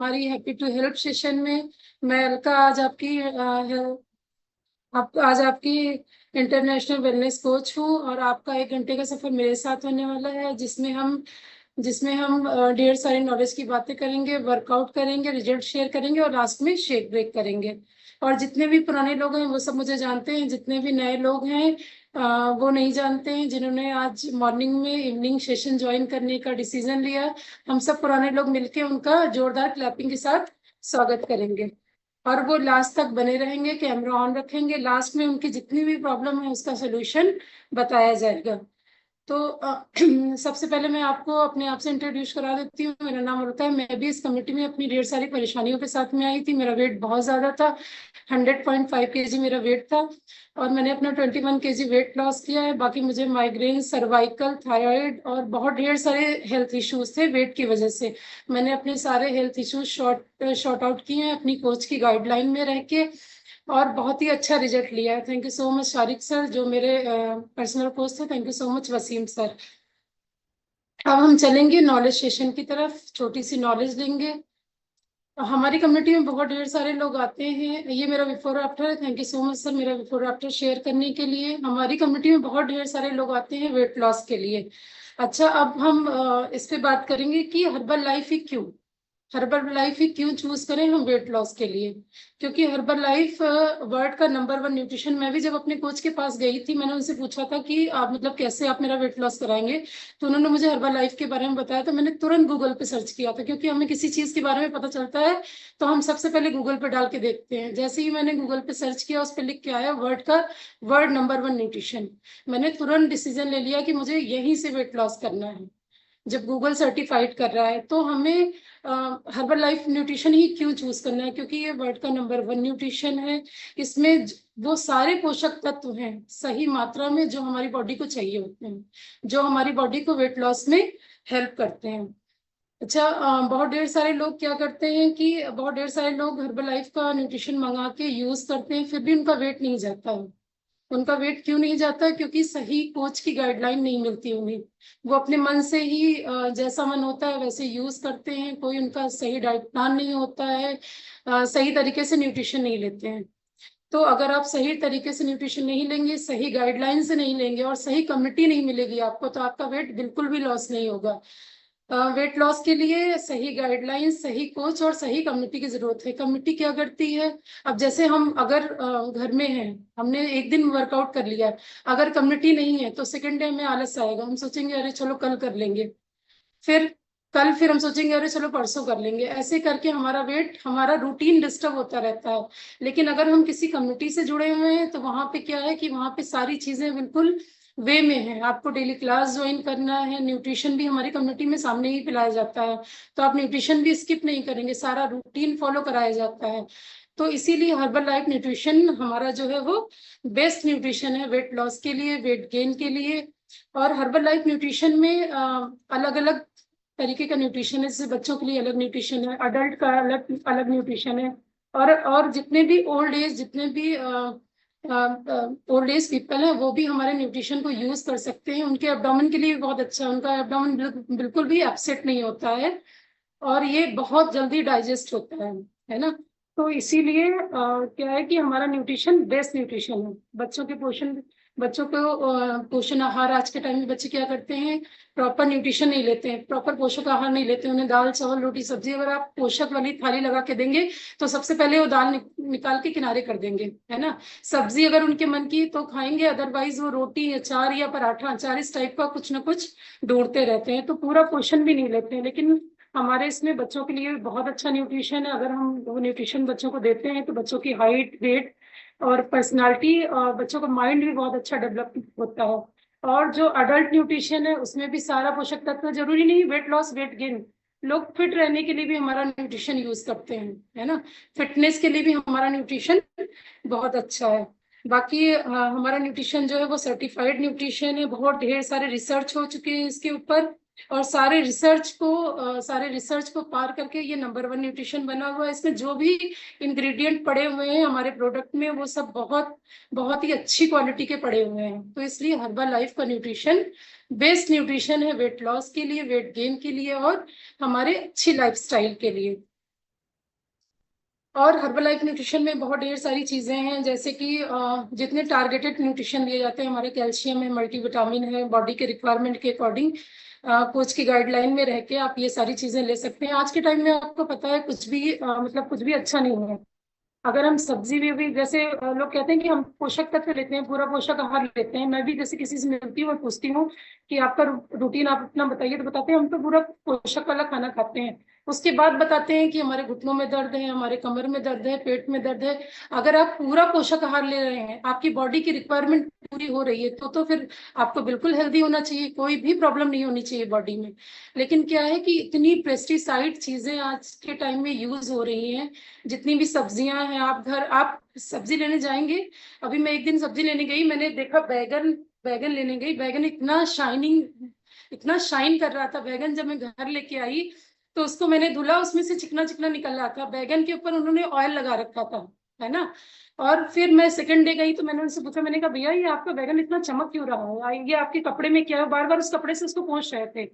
हमारी happy to help session में। मैं अलका आज आपकी इंटरनेशनल वेलनेस कोच हूँ और आपका 1 घंटे का सफर मेरे साथ होने वाला है, जिसमें हम ढेर सारी नॉलेज की बातें करेंगे, वर्कआउट करेंगे, रिजल्ट शेयर करेंगे और लास्ट में शेक ब्रेक करेंगे। और जितने भी पुराने लोग हैं वो सब मुझे जानते हैं, जितने भी नए लोग हैं वो नहीं जानते हैं, जिन्होंने आज मॉर्निंग में इवनिंग सेशन ज्वाइन करने का डिसीजन लिया। हम सब पुराने लोग मिलके उनका जोरदार क्लैपिंग के साथ स्वागत करेंगे। और वो लास्ट तक बने रहेंगे, कैमरा ऑन रखेंगे, लास्ट में उनकी जितनी भी प्रॉब्लम है उसका सोल्यूशन बताया जाएगा। तो सबसे पहले मैं आपको अपने आप से इंट्रोड्यूस करा देती हूँ। मेरा नाम अलका है। मैं भी इस कम्युनिटी में अपनी ढेर सारी परेशानियों के साथ में आई थी। मेरा वेट बहुत ज़्यादा था, 100.5 kg मेरा वेट था और मैंने अपना 21 kg वेट लॉस किया है। बाकी मुझे माइग्रेन, सर्वाइकल, थायराइड और बहुत ढेर सारे हेल्थ इश्यूज थे वेट की वजह से। मैंने अपने सारे हेल्थ इश्यूज शॉर्ट आउट किए हैं अपनी कोच की गाइडलाइन में रह के और बहुत ही अच्छा रिजल्ट लिया है। Thank you so much Shariq sir, जो मेरे पर्सनल कोच थे। Thank you so much Wasim sir. अब हम चलेंगे नॉलेज सेशन की तरफ, छोटी सी नॉलेज लेंगे। हमारी कम्युनिटी में बहुत ढेर सारे लोग आते हैं। ये मेरा बिफोर आफ्टर है। Thank you so much sir मेरा बिफोर आफ्टर शेयर करने के लिए। हमारी कम्युनिटी में बहुत ढेर सारे लोग आते हैं वेट लॉस के लिए। अच्छा, अब हम इस पे बात करेंगे कि हर्बल लाइफ ही क्यों, हर्बल लाइफ ही क्यों चूज करें हम वेट लॉस के लिए। क्योंकि हर्बल लाइफ वर्ल्ड का नंबर 1 न्यूट्रिशन। मैं भी जब अपने कोच के पास गई थी, मैंने उनसे पूछा था कि आप मतलब कैसे आप मेरा वेट लॉस कराएंगे। तो उन्होंने मुझे हर्बल लाइफ के बारे में बताया, तो मैंने तुरंत गूगल पे सर्च किया था। क्योंकि हमें किसी चीज के बारे में पता चलता है तो हम सबसे पहले गूगल पे डाल के देखते हैं। जैसे ही मैंने गूगल पे सर्च किया, उस पर लिख के आया वर्ल्ड नंबर 1 न्यूट्रिशन। मैंने तुरंत डिसीजन ले लिया कि मुझे यहीं से वेट लॉस करना है। जब गूगल सर्टिफाइड कर रहा है तो हमें हर्बल लाइफ न्यूट्रिशन ही क्यों चूज करना है, क्योंकि ये वर्ल्ड का नंबर 1 न्यूट्रिशन है। इसमें वो सारे पोषक तत्व हैं सही मात्रा में जो हमारी बॉडी को चाहिए होते हैं, जो हमारी बॉडी को वेट लॉस में हेल्प करते हैं। अच्छा, बहुत ढेर सारे लोग क्या करते हैं कि बहुत ढेर सारे लोग हर्बल लाइफ का न्यूट्रिशन मंगा के यूज करते हैं, फिर भी उनका वेट नहीं जाता है। उनका वेट क्यों नहीं जाता? क्योंकि सही कोच की गाइडलाइन नहीं मिलती उन्हें। वो अपने मन से ही जैसा मन होता है वैसे यूज करते हैं। कोई उनका सही डाइट प्लान नहीं होता है, सही तरीके से न्यूट्रिशन नहीं लेते हैं। तो अगर आप सही तरीके से न्यूट्रिशन नहीं लेंगे, सही गाइडलाइन से नहीं लेंगे और सही कम्युनिटी नहीं मिलेगी आपको, तो आपका वेट बिल्कुल भी लॉस नहीं होगा। वेट लॉस के लिए सही गाइडलाइन, सही कोच और सही कम्युनिटी की जरूरत है। कम्युनिटी क्या करती है? अब जैसे हम अगर घर में हैं, हमने एक दिन वर्कआउट कर लिया, अगर कम्युनिटी नहीं है तो सेकंड डे में आलस आएगा। हम सोचेंगे अरे चलो कल कर लेंगे, फिर हम सोचेंगे अरे चलो परसों कर लेंगे। ऐसे करके हमारा रूटीन डिस्टर्ब होता रहता है। लेकिन अगर हम किसी कम्युनिटी से जुड़े हुए हैं तो वहां पे क्या है कि वहां पे सारी चीजें बिल्कुल वे में है। आपको डेली क्लास ज्वाइन करना है, न्यूट्रिशन भी हमारी कम्युनिटी में सामने ही पिलाया जाता है, तो आप न्यूट्रिशन भी स्किप नहीं करेंगे, सारा रूटीन फॉलो कराया जाता है। तो इसीलिए हर्बल लाइफ न्यूट्रिशन हमारा जो है वो बेस्ट न्यूट्रिशन है वेट लॉस के लिए, वेट गेन के लिए। और हर्बल लाइफ न्यूट्रिशन में अलग अलग तरीके का न्यूट्रिशन है। जैसे बच्चों के लिए अलग न्यूट्रिशन है, अडल्ट का अलग अलग न्यूट्रिशन है। और जितने भी ओल्ड एज पीपल हैं वो भी हमारे न्यूट्रिशन को यूज कर सकते हैं। उनके एब्डोमेन के लिए भी बहुत अच्छा है, उनका एब्डोमेन बिल्कुल भी अपसेट नहीं होता है और ये बहुत जल्दी डाइजेस्ट होता है ना। तो इसीलिए क्या है कि हमारा न्यूट्रिशन बेस्ट न्यूट्रिशन है। बच्चों को पोषण आहार, आज के टाइम में बच्चे क्या करते हैं, प्रॉपर न्यूट्रिशन नहीं लेते हैं, प्रॉपर पोषक आहार नहीं लेते हैं। उन्हें दाल चावल रोटी सब्जी, अगर आप पोषक वाली थाली लगा के देंगे तो सबसे पहले वो दाल निकाल के किनारे कर देंगे, है ना। सब्जी अगर उनके मन की तो खाएंगे, अदरवाइज वो रोटी, अचार या पराठा, अचार इस टाइप का कुछ ना कुछ ढूंढते रहते हैं, तो पूरा पोषण भी नहीं लेते हैं। लेकिन हमारे इसमें बच्चों के लिए बहुत अच्छा न्यूट्रिशन है। अगर हम वो न्यूट्रिशन बच्चों को देते हैं तो बच्चों की हाइट, वेट और पर्सनालिटी और बच्चों का माइंड भी बहुत अच्छा डेवलप होता है। और जो अडल्ट न्यूट्रिशन है उसमें भी सारा पोषक तत्व, जरूरी नहीं वेट लॉस वेट गेन, लोग फिट रहने के लिए भी हमारा न्यूट्रिशन यूज करते हैं, है ना। फिटनेस के लिए भी हमारा न्यूट्रिशन बहुत अच्छा है। बाकी हमारा न्यूट्रिशन जो है वो सर्टिफाइड न्यूट्रिशन है। बहुत ढेर सारे रिसर्च हो चुके हैं इसके ऊपर और सारे रिसर्च को पार करके ये नंबर 1 न्यूट्रिशन बना हुआ है। इसमें जो भी इंग्रेडिएंट पड़े हुए हैं हमारे प्रोडक्ट में वो सब बहुत बहुत ही अच्छी क्वालिटी के पड़े हुए हैं। तो इसलिए हर्बल लाइफ का न्यूट्रिशन बेस्ट न्यूट्रिशन है वेट लॉस के लिए, वेट गेन के लिए और हमारे अच्छी लाइफस्टाइल के लिए। और हर्बलाइफ न्यूट्रिशन में बहुत ढेर सारी चीजें हैं, जैसे कि जितने टारगेटेड न्यूट्रिशन लिए जाते हैं हमारे, कैल्शियम है, मल्टीविटामिन है, बॉडी के रिक्वायरमेंट के अकॉर्डिंग कोच की गाइडलाइन में रह के आप ये सारी चीजें ले सकते हैं। आज के टाइम में आपको पता है कुछ भी मतलब कुछ भी अच्छा नहीं है। अगर हम सब्जी में भी जैसे लोग कहते हैं कि हम पोषक तत्व लेते हैं, पूरा पोषक आहार लेते हैं, मैं भी जैसे किसी से मिलती हूँ और पूछती हूँ कि आपका रूटीन आप अपना बताइए, तो बताते हैं हम तो पूरा पोषक वाला खाना खाते हैं। उसके बाद बताते हैं कि हमारे घुटनों में दर्द है, हमारे कमर में दर्द है, पेट में दर्द है। अगर आप पूरा पोषक आहार ले रहे हैं, आपकी बॉडी की रिक्वायरमेंट पूरी हो रही है, तो फिर आपको बिल्कुल हेल्दी होना चाहिए, कोई भी प्रॉब्लम नहीं होनी चाहिए बॉडी में। लेकिन क्या है कि इतनी पेस्टिसाइड चीजें आज के टाइम में यूज हो रही हैं। जितनी भी सब्जियां हैं, आप सब्जी लेने जाएंगे। अभी मैं एक दिन सब्जी लेने गई, मैंने देखा बैगन, बैगन लेने गई, बैगन इतना शाइनिंग, इतना शाइन कर रहा था बैगन। जब मैं घर लेके आई तो उसको मैंने धुला, उसमें से चिकना चिकना निकल रहा था। बैगन के ऊपर उन्होंने ऑयल लगा रखा था, है ना। और फिर मैं सेकंड डे गई तो मैंने उनसे पूछा, मैंने कहा भैया ये आपका बैगन इतना चमक क्यों रहा है, ये आपके कपड़े में क्या है? बार बार उस कपड़े से उसको पोंछ रहे थे।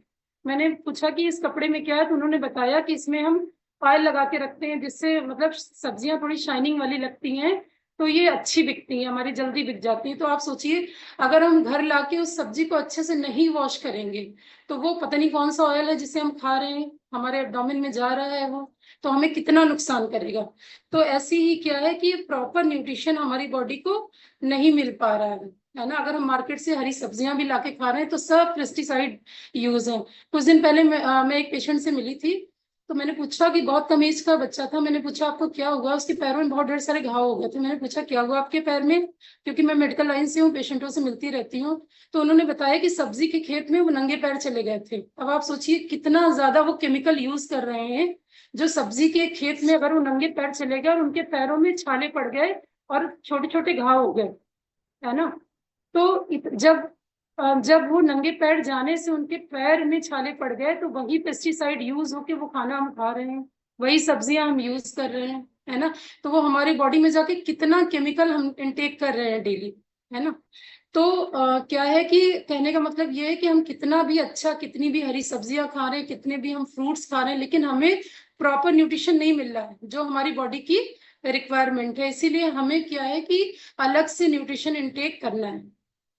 मैंने पूछा कि इस कपड़े में क्या है, तो उन्होंने बताया कि इसमें हम ऑयल लगा के रखते हैं, जिससे मतलब सब्जियां थोड़ी शाइनिंग वाली लगती हैं, तो ये अच्छी बिकती है, हमारी जल्दी बिक जाती है। तो आप सोचिए, अगर हम घर लाके उस सब्जी को अच्छे से नहीं वॉश करेंगे, तो वो पता नहीं कौन सा ऑयल है जिसे हम खा रहे हैं, हमारे एब्डोमेन में जा रहा है वो, तो हमें कितना नुकसान करेगा। तो ऐसी ही क्या है कि प्रॉपर न्यूट्रिशन हमारी बॉडी को नहीं मिल पा रहा है ना। अगर हम मार्केट से हरी सब्जियां भी लाके खा रहे हैं तो सब पेस्टिसाइड यूज है। कुछ दिन पहले मैं एक पेशेंट से मिली थी, तो मैंने पूछा कि बहुत कम एज का बच्चा था, मैंने पूछा आपको क्या हुआ? उसके पैरों में बहुत ढेर सारे घाव हो गए थे। मैंने पूछा क्या हुआ आपके पैर में, क्योंकि मैं मेडिकल लाइन से हूँ, पेशेंटों से मिलती रहती हूँ। तो उन्होंने बताया कि सब्जी के खेत में वो नंगे पैर चले गए थे। अब आप सोचिए कितना ज्यादा वो केमिकल यूज कर रहे हैं। जो सब्जी के खेत में अगर वो नंगे पैर चले गए और उनके पैरों में छाले पड़ गए और छोटे छोटे घाव हो गए, है ना। तो जब वो नंगे पैर जाने से उनके पैर में छाले पड़ गए, तो वही पेस्टिसाइड यूज होके वो खाना हम खा रहे हैं, वही सब्जियां हम यूज कर रहे हैं, है ना। तो वो हमारी बॉडी में जाके कितना केमिकल हम इनटेक कर रहे हैं डेली, है ना। तो क्या है कि कहने का मतलब ये है कि हम कितना भी अच्छा, कितनी भी हरी सब्जियां खा रहे हैं, कितने भी हम फ्रूट्स खा रहे हैं, लेकिन हमें प्रॉपर न्यूट्रिशन नहीं मिल रहा है जो हमारी बॉडी की रिक्वायरमेंट है। इसीलिए हमें क्या है कि अलग से न्यूट्रिशन इनटेक करना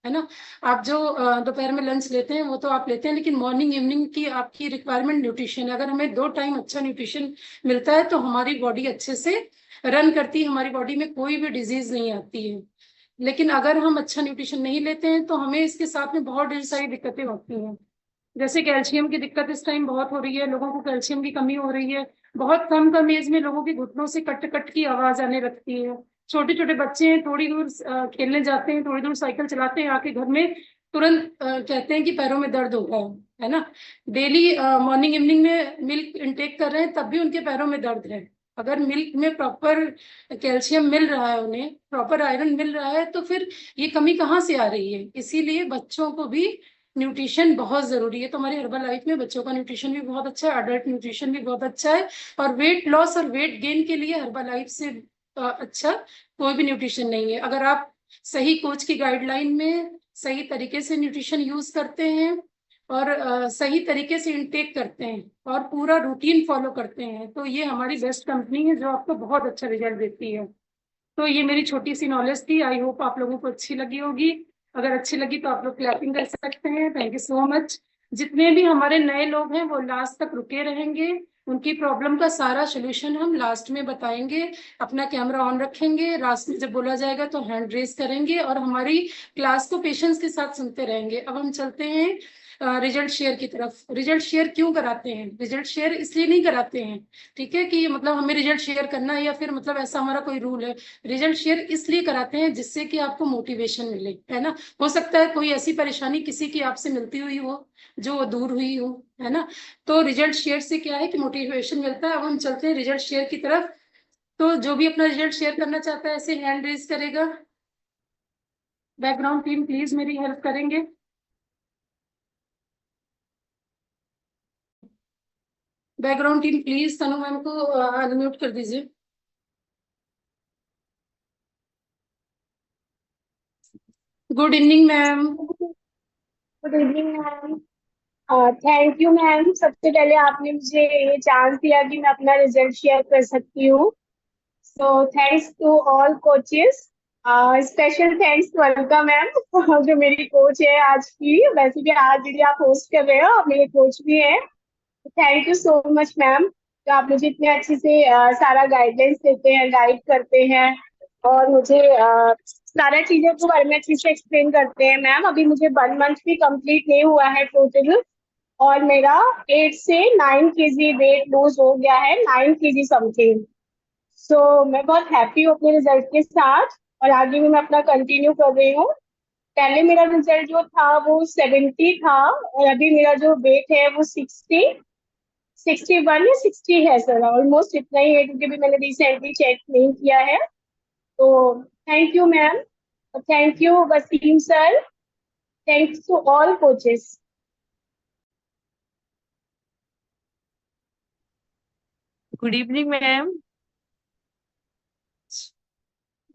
है ना। आप जो दोपहर में लंच लेते हैं वो तो आप लेते हैं, लेकिन मॉर्निंग इवनिंग की आपकी रिक्वायरमेंट न्यूट्रिशन है। अगर हमें 2 टाइम अच्छा न्यूट्रिशन मिलता है तो हमारी बॉडी अच्छे से रन करती है, हमारी बॉडी में कोई भी डिजीज नहीं आती है। लेकिन अगर हम अच्छा न्यूट्रिशन नहीं लेते हैं तो हमें इसके साथ में बहुत ढेर सारी दिक्कतें होती हैं। जैसे कैल्शियम की दिक्कत इस टाइम बहुत हो रही है, लोगों को कैल्शियम की कमी हो रही है। बहुत कम कम एज में लोगों के घुटनों से कट कट की आवाज आने लगती है। छोटे छोटे बच्चे हैं, थोड़ी दूर खेलने जाते हैं, थोड़ी दूर साइकिल चलाते हैं, आके घर में तुरंत कहते हैं कि पैरों में दर्द हो रहा है ना। डेली मॉर्निंग इवनिंग में मिल्क इंटेक कर रहे हैं तब भी उनके पैरों में दर्द है। अगर मिल्क में प्रॉपर कैल्शियम मिल रहा है, उन्हें प्रॉपर आयरन मिल रहा है, तो फिर ये कमी कहाँ से आ रही है? इसीलिए बच्चों को भी न्यूट्रिशन बहुत जरूरी है। तो हमारी हर्बल लाइफ में बच्चों का न्यूट्रिशन भी बहुत अच्छा है, अडल्ट न्यूट्रिशन भी बहुत अच्छा है। और वेट लॉस और वेट गेन के लिए हर्बल लाइफ से अच्छा कोई भी न्यूट्रिशन नहीं है। अगर आप सही कोच की गाइडलाइन में सही तरीके से न्यूट्रिशन यूज करते हैं और सही तरीके से इंटेक करते हैं और पूरा रूटीन फॉलो करते हैं, तो ये हमारी बेस्ट कंपनी है जो आपको बहुत अच्छा रिजल्ट देती है। तो ये मेरी छोटी सी नॉलेज थी, आई होप आप लोगों को अच्छी लगी होगी। अगर अच्छी लगी तो आप लोग क्लैपिंग कर सकते हैं। Thank you so much. जितने भी हमारे नए लोग हैं वो लास्ट तक रुके रहेंगे, उनकी प्रॉब्लम का सारा सोल्यूशन हम लास्ट में बताएंगे। अपना कैमरा ऑन रखेंगे, लास्ट में जब बोला जाएगा तो हैंड रेस करेंगे और हमारी क्लास को पेशेंस के साथ सुनते रहेंगे। अब हम चलते हैं रिजल्ट शेयर की तरफ। रिजल्ट शेयर क्यों कराते हैं? रिजल्ट शेयर इसलिए नहीं कराते हैं, ठीक है, कि मतलब हमें रिजल्ट शेयर करना है या फिर मतलब ऐसा हमारा कोई रूल है। रिजल्ट शेयर इसलिए कराते हैं जिससे कि आपको मोटिवेशन मिले, है ना। हो सकता है कोई ऐसी परेशानी किसी की आपसे मिलती हुई हो जो दूर हुई हो, है ना। तो रिजल्ट शेयर से क्या है कि मोटिवेशन मिलता है। अब हम चलते हैं रिजल्ट शेयर की तरफ। तो जो भी अपना रिजल्ट शेयर करना चाहता है ऐसे हैंड रेज करेगा। बैकग्राउंड टीम प्लीज मेरी हेल्प करेंगे। Background team please Tanu ma'am को अनम्यूट कर दीजिए। Good evening ma'am. Good evening ma'am. Thank you ma'am, सबसे पहले आपने मुझे ये चांस दिया कि मैं अपना रिजल्ट शेयर कर सकती हूँ। So thanks to all coaches. Special thanks to Alka ma'am जो मेरी कोच है आज की। वैसे भी आज दीदी आप होस्ट कर रहे हो, आप मेरे कोच भी हैं। Thank you so much ma'am, तो आप मुझे इतने अच्छे से सारा गाइडेंस देते हैं, गाइड करते हैं और मुझे सारा चीजों के बारे में अच्छे से एक्सप्लेन करते हैं। मैम अभी मुझे 1 मंथ भी कंप्लीट नहीं हुआ है टोटल, और मेरा 8 से 9 kg वेट लूज हो गया है, 9 kg समथिंग। सो मैं बहुत हैप्पी हूँ अपने रिजल्ट के साथ, और आगे भी मैं अपना कंटिन्यू कर रही हूँ। पहले मेरा रिजल्ट जो था वो 70 था, और अभी मेरा जो वेट है वो 61 या 60 है सर, ऑलमोस्ट इतना ही है, क्योंकि भी मैंने रिसेंटली चेक नहीं किया है। तो thank you ma'am, thank you Wasim sir, thanks to all coaches. Good evening ma'am.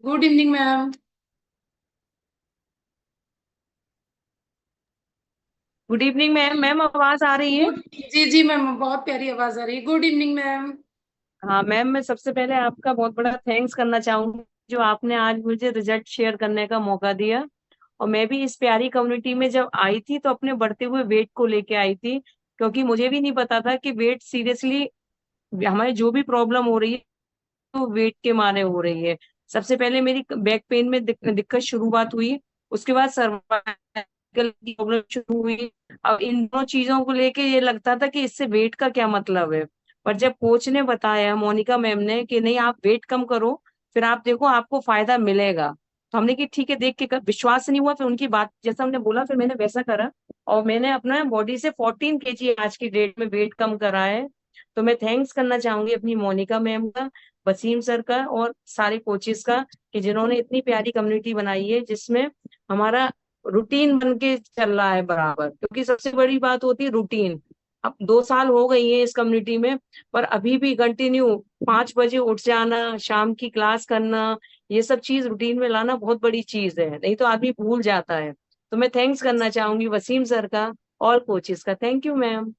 Good evening ma'am. Good evening ma'am. Ma'am आवाज आ रही है? जी जी मैम, बहुत प्यारी आवाज आ रही है। Good evening ma'am. हाँ मैम, मैं सबसे पहले आपका बहुत बड़ा थैंक्स करना चाहूंगी जो आपने आज मुझे रिजल्ट शेयर करने का मौका दिया। और मैं भी इस प्यारी कम्युनिटी में जब आई थी तो अपने बढ़ते हुए वेट को लेके आई थी, क्योंकि मुझे भी नहीं पता था कि वेट सीरियसली हमारे जो भी प्रॉब्लम हो रही है तो वेट के मारे हो रही है। सबसे पहले मेरी बैक पेन में दिक्कत शुरुआत हुई, उसके बाद सर्वाइकल की प्रॉब्लम शुरू हुई। अब इन दोनों चीजों को लेके ये लगता था कि इससे वेट का क्या मतलब है। पर जब कोच ने बताया, मोनिका मैम ने, कि नहीं आप वेट कम करो, फिर आप देखो आपको फायदा मिलेगा, तो हमने कि ठीक है देख के विश्वास नहीं हुआ, फिर उनकी बात जैसा हमने बोला फिर मैंने वैसा करा। और मैंने अपना बॉडी से 14 kg आज की डेट में वेट कम करा है। तो मैं थैंक्स करना चाहूंगी अपनी मोनिका मैम का, वसीम सर का और सारे कोचेस का, कि जिन्होंने इतनी प्यारी कम्युनिटी बनाई है जिसमें हमारा रूटीन बन के चल रहा है बराबर। क्योंकि सबसे बड़ी बात होती है रूटीन। अब 2 साल हो गई है इस कम्युनिटी में, पर अभी भी कंटिन्यू 5 बजे उठ जाना, शाम की क्लास करना, ये सब चीज रूटीन में लाना बहुत बड़ी चीज है, नहीं तो आदमी भूल जाता है। तो मैं थैंक्स करना चाहूंगी वसीम सर का, ऑल कोचेस का। Thank you ma'am.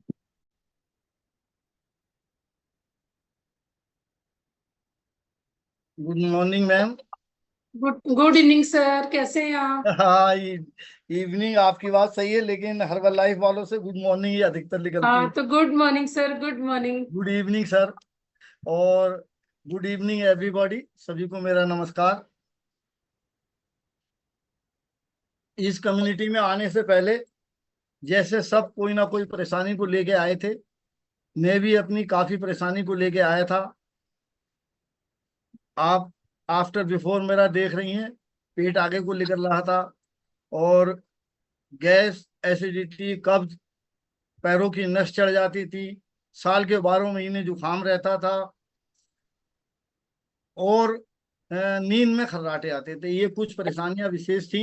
Good morning ma'am. Good evening sir, कैसे हैं आप? हाँ, इवनिंग आपकी बात सही है, लेकिन हर्बल लाइफ वालों से गुड मॉर्निंग ही अधिकतर निकलती है। हाँ तो good morning sir, good morning. Good evening sir, और गुड इवनिंग एवरीबॉडी, सभी को मेरा नमस्कार। इस कम्युनिटी में आने से पहले जैसे सब कोई ना कोई परेशानी को लेके आए थे, मैं भी अपनी काफी परेशानी को लेके आया था। आप आफ्टर बिफोर मेरा देख रही हैं, पेट आगे को निकल रहा था, और गैस, एसिडिटी, कब्ज, पैरों की नस चढ़ जाती थी, साल के 12 महीने जुकाम रहता था, और नींद में खर्राटे आते थे। ये कुछ परेशानियां विशेष थी।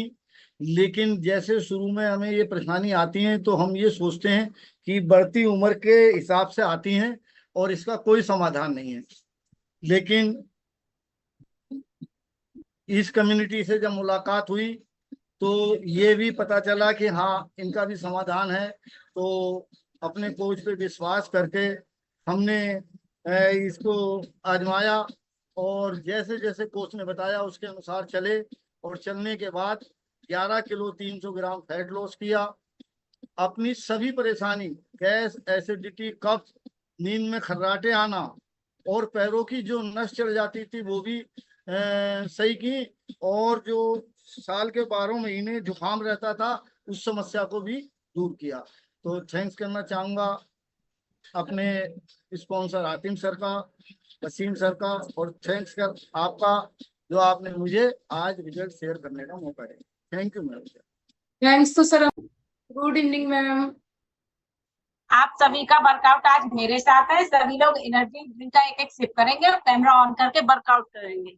लेकिन जैसे शुरू में हमें ये परेशानी आती हैं तो हम ये सोचते हैं कि बढ़ती उम्र के हिसाब से आती हैं और इसका कोई समाधान नहीं है। लेकिन इस कम्युनिटी से जब मुलाकात हुई तो ये भी पता चला कि हाँ, इनका भी समाधान है। तो अपने कोच पे विश्वास करके हमने इसको आजमाया, और जैसे जैसे कोच ने बताया उसके अनुसार चले, और चलने के बाद 11 किलो 300 ग्राम फैट लॉस किया। अपनी सभी परेशानी, गैस, एसिडिटी, कफ, नींद में खर्राटे आना, और पैरों की जो नस चढ़ जाती थी वो भी सही की, और जो साल के 12 महीने जुकाम रहता था उस समस्या को भी दूर किया। तो थैंक्स करना चाहूंगा अपने स्पॉन्सर हातिम सर का, वसीम सर का, और थैंक्स कर आपका जो आपने मुझे आज रिजल्ट शेयर करने का मौका दिया। Thank you ma'am. थैंक्स तो सर। Good evening ma'am. आप सभी का वर्कआउट आज मेरे साथ है। सभी लोग एनर्जी ड्रिंक का एक एक सिप करेंगे और कैमरा ऑन करके वर्कआउट करेंगे।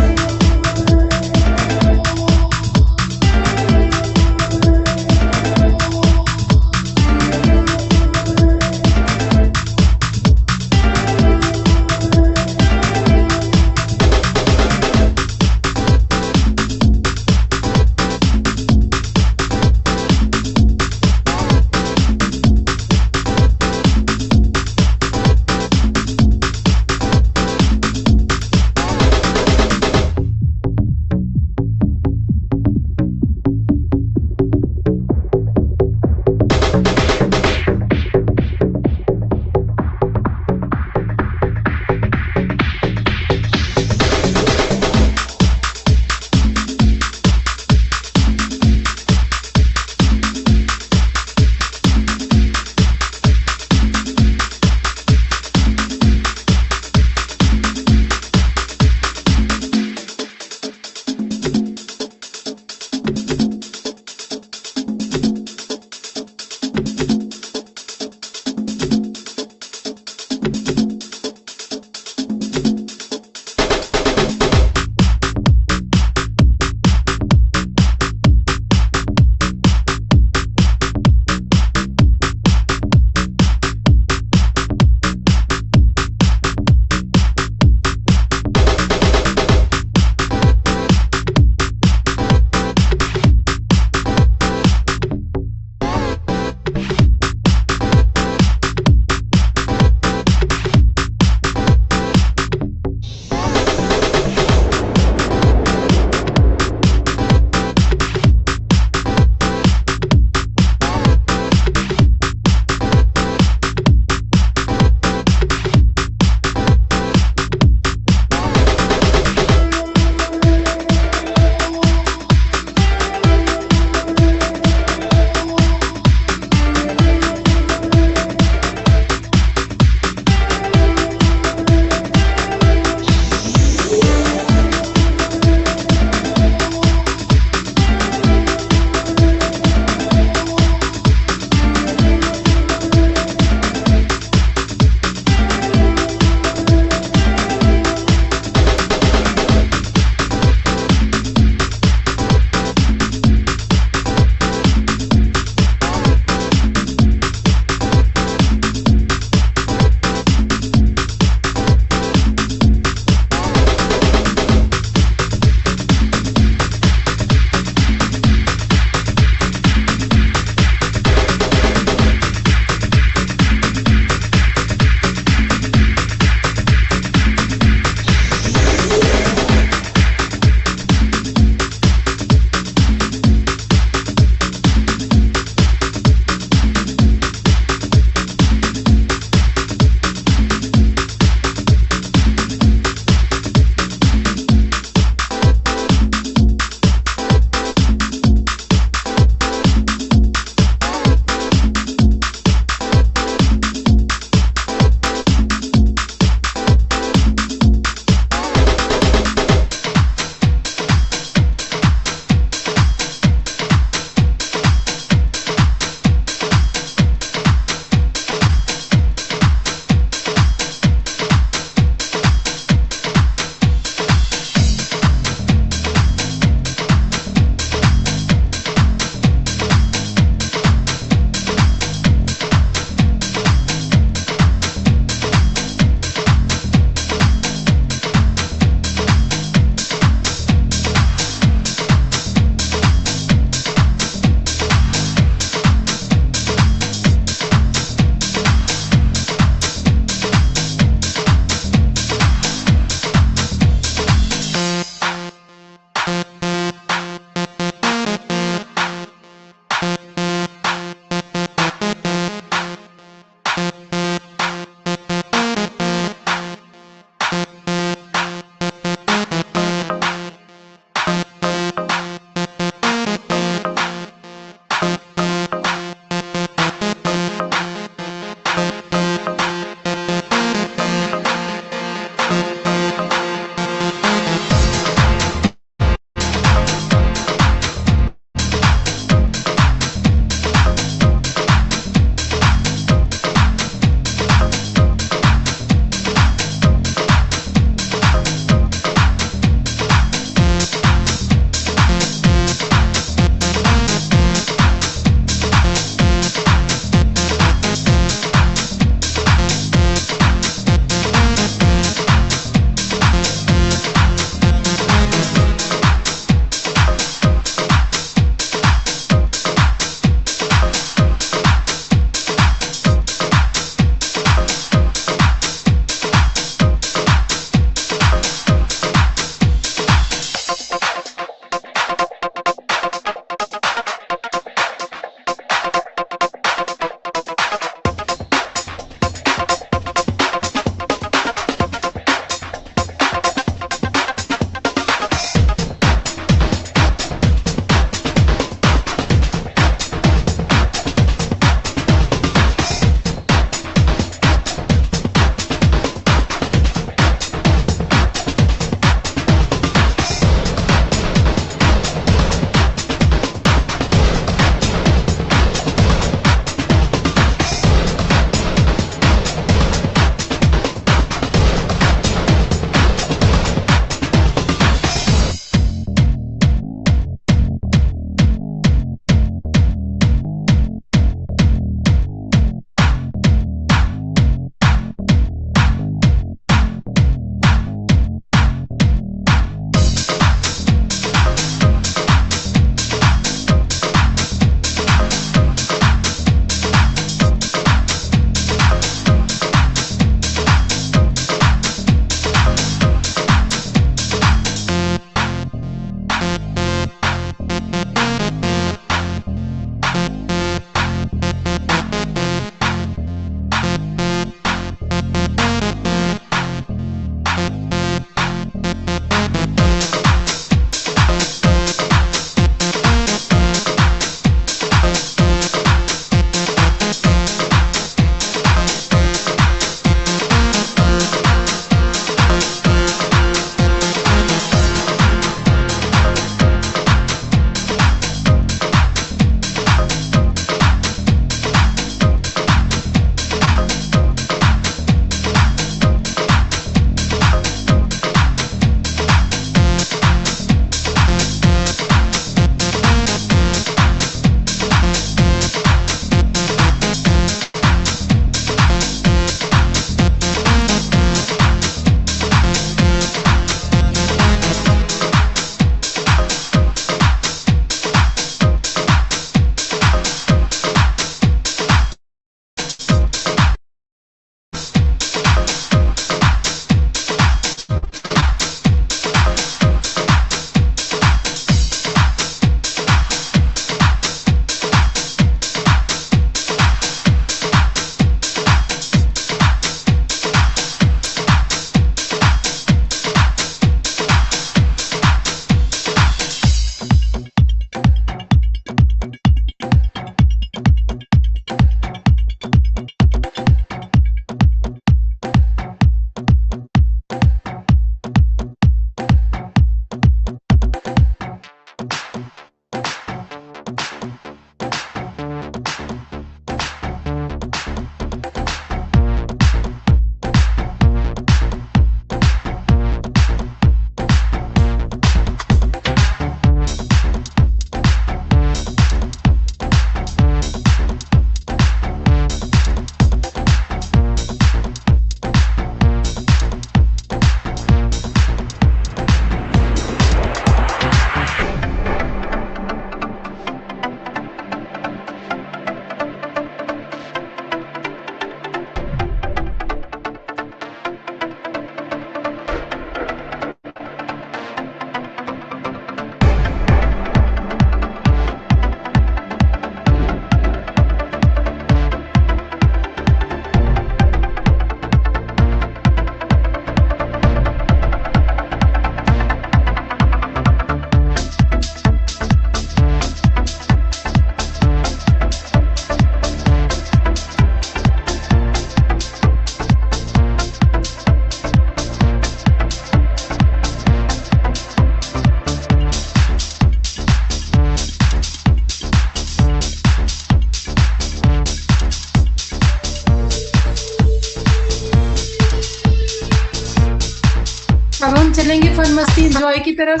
अब हम चलेंगे फन मस्ती एंजॉय की तरफ।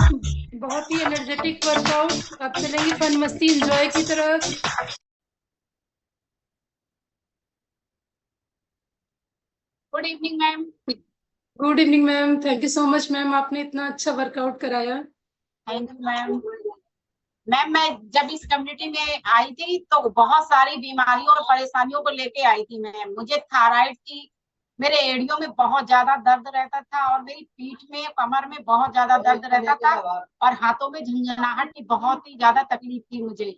बहुत ही एनर्जेटिक वर्कआउट। अब चलेंगे फन मस्ती एंजॉय की तरफ। Good evening ma'am. Good evening ma'am. Thank you so much ma'am, आपने इतना अच्छा वर्कआउट कराया। Thank you ma'am. मैम मैं जब इस कम्युनिटी में आई थी तो बहुत सारी बीमारियों और परेशानियों को लेके आई थी मैम। मुझे थायराइड थी, मेरे एड़ियों में बहुत ज्यादा दर्द रहता था और मेरी पीठ में कमर में बहुत ज्यादा दर्द रहता था और हाथों में झंझनाहट की बहुत ही ज्यादा तकलीफ थी मुझे।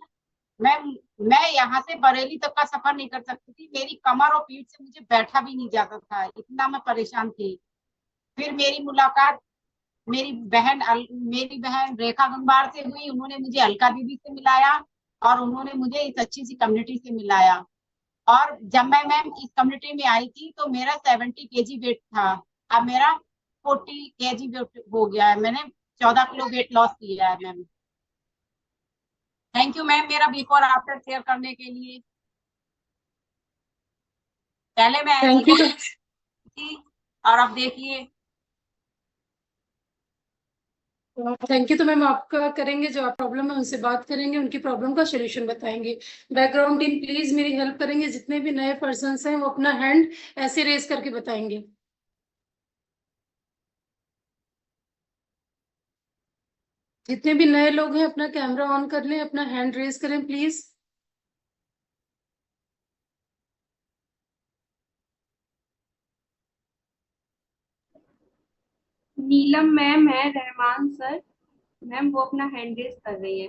मैं यहाँ से बरेली तक का सफर नहीं कर सकती थी, मेरी कमर और पीठ से मुझे बैठा भी नहीं जाता था, इतना मैं परेशान थी। फिर मेरी मुलाकात मेरी बहन रेखा गंगवार से हुई। उन्होंने मुझे अलका दीदी से मिलाया और उन्होंने मुझे इस अच्छी सी कम्युनिटी से मिलाया। और जब मैं मैम इस कम्युनिटी में आई थी तो मेरा 70 kg वेट था, अब मेरा 40 kg वेट हो गया है। मैंने 14 किलो वेट लॉस किया है मैम। थैंक यू मैम मेरा बिफोर आफ्टर शेयर करने के लिए। पहले मैं थैंक यू। थी और अब देखिए। Thank you. तो मैम आपका करेंगे, जो आप प्रॉब्लम है उनसे बात करेंगे, उनकी प्रॉब्लम का सोल्यूशन बताएंगे। बैकग्राउंड टीम प्लीज मेरी हेल्प करेंगे। जितने भी नए पर्सन हैं वो अपना हैंड ऐसे रेज करके बताएंगे। जितने भी नए लोग हैं अपना कैमरा ऑन कर लें, अपना हैंड रेज करें प्लीज। नीलम मैम है, रहमान सर मैम, वो अपना हैंड रेज कर रही है।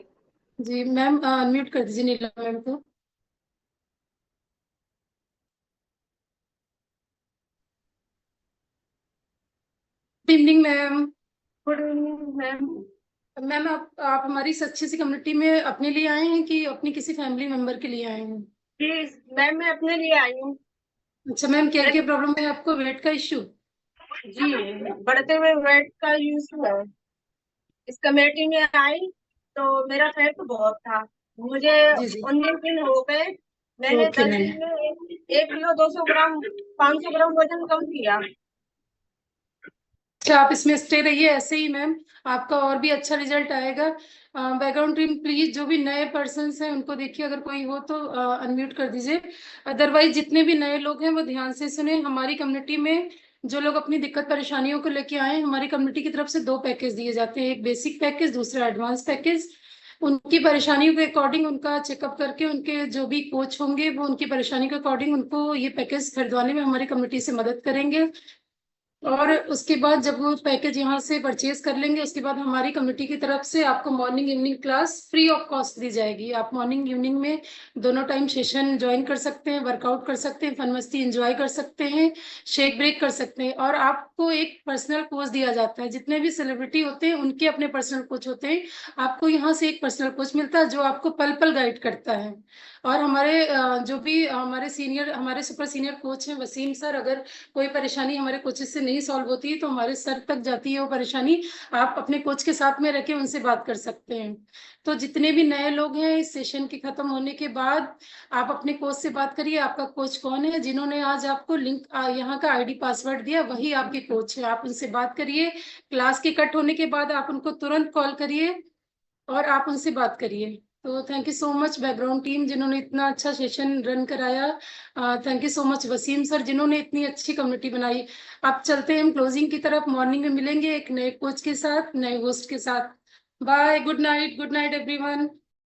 जी मैम, अनम्यूट कर दीजिए नीलम मैम को। Good evening ma'am. Good evening ma'am. Ma'am आप हमारी इस अच्छी सी कम्युनिटी में अपने लिए आए हैं कि अपनी किसी फैमिली मेंबर के लिए आए हैं? प्लीज मैम, मैं अपने लिए आई हूँ। अच्छा मैम, क्या क्या प्रॉब्लम है आपको? वेट का इश्यू? जी, बढ़ते हुए वेट का इशू है। इस कमेटी में आई तो मेरा फैट बहुत था, मुझे जी जी 19 दिन हो गए। मैंने ओके 10 मैम। दिन में 1 किलो 200 ग्राम 500 ग्राम वजन कम किया। अच्छा आप इसमें स्टे रहिए ऐसे ही मैम, आपका और भी अच्छा रिजल्ट आएगा। बैकग्राउंड टीम प्लीज जो भी नए पर्सन हैं उनको देखिए, अगर कोई हो तो अनम्यूट कर दीजिए। अदरवाइज जितने भी नए लोग हैं वो ध्यान से सुने। हमारी कम्युनिटी में जो लोग अपनी दिक्कत परेशानियों को लेके आए हैं, हमारी कम्युनिटी की तरफ से 2 पैकेज दिए जाते हैं, एक बेसिक पैकेज, दूसरा एडवांस पैकेज। उनकी परेशानियों के अकॉर्डिंग उनका चेकअप करके उनके जो भी कोच होंगे वो उनकी परेशानी के अकॉर्डिंग उनको ये पैकेज खरीदवाने में हमारी कम्युनिटी से मदद करेंगे। और उसके बाद जब वो पैकेज यहाँ से परचेज कर लेंगे, उसके बाद हमारी कमेटी की तरफ से आपको morning evening class free of cost दी जाएगी। आप मॉर्निंग इवनिंग में दोनों टाइम सेशन ज्वाइन कर सकते हैं, वर्कआउट कर सकते हैं, फन मस्ती एंजॉय कर सकते हैं, शेक ब्रेक कर सकते हैं। और आपको एक पर्सनल कोच दिया जाता है। जितने भी सेलिब्रिटी होते हैं उनके अपने पर्सनल कोच होते हैं। आपको यहाँ से एक पर्सनल कोच मिलता है जो आपको पल पल गाइड करता है। और हमारे जो भी हमारे सुपर सीनियर कोच हैं वसीम सर, अगर कोई परेशानी हमारे कोचेस से नहीं सॉल्व होती है तो हमारे सर तक जाती है वो परेशानी। आप अपने कोच के साथ में रह के उनसे बात कर सकते हैं। तो जितने भी नए लोग हैं इस सेशन के खत्म होने के बाद आप अपने कोच से बात करिए, आपका कोच कौन है, जिन्होंने आज आपको लिंक यहाँ का आईडी पासवर्ड दिया वही आपके कोच है। आप उनसे बात करिए, क्लास के कट होने के बाद आप उनको तुरंत कॉल करिए और आप उनसे बात करिए। तो thank you so much background team जिन्होंने इतना अच्छा सेशन रन कराया। Thank you so much Wasim sir जिन्होंने इतनी अच्छी कम्युनिटी बनाई। अब चलते हैं हम क्लोजिंग की तरफ। मॉर्निंग में मिलेंगे एक नए कोच के साथ, नए होस्ट के साथ। Bye, good night everyone.